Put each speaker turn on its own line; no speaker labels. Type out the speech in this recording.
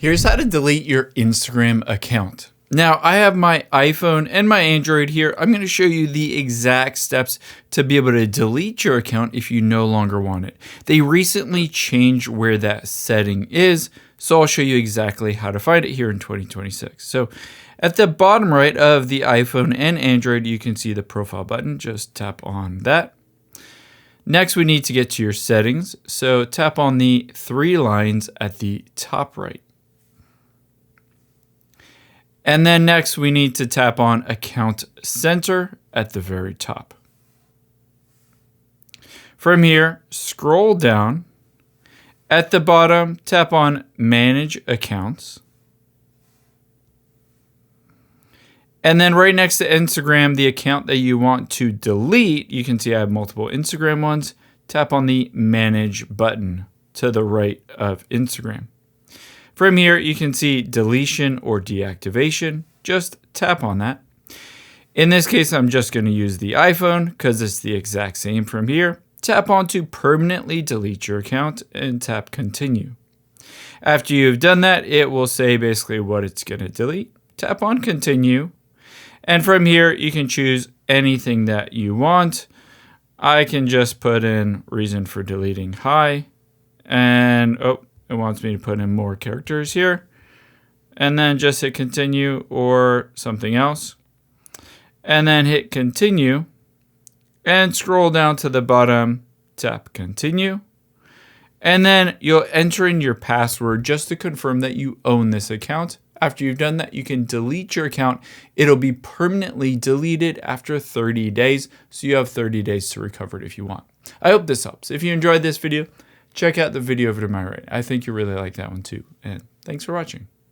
Here's how to delete your Instagram account. Now, I have my iPhone and my Android here. I'm going to show you the exact steps to be able to delete your account if you no longer want it. They recently changed where that setting is, so I'll show you exactly how to find it here in 2026. So at the bottom right of the iPhone and Android, you can see the profile button. Just tap on that. Next, we need to get to your settings. So tap on the three lines at the top right. And then next, we need to tap on Account Center at the very top. From here, scroll down. At the bottom, tap on Manage Accounts. And then right next to Instagram, the account that you want to delete, you can see I have multiple Instagram ones. Tap on the Manage button to the right of Instagram. From here, you can see deletion or deactivation. Just tap on that. In this case, I'm just going to use the iPhone because it's the exact same from here. Tap on to permanently delete your account and tap continue. After you've done that, it will say basically what it's going to delete. Tap on continue. And from here, you can choose anything that you want. I can just put in reason for deleting hi. And it wants me to put in more characters here. And then just hit continue or something else. And then hit continue. And scroll down to the bottom, tap continue. And then you'll enter in your password just to confirm that you own this account. After you've done that, you can delete your account. It'll be permanently deleted after 30 days. So you have 30 days to recover it if you want. I hope this helps. If you enjoyed this video, check out the video over to my right. I think you really like that one too. And thanks for watching.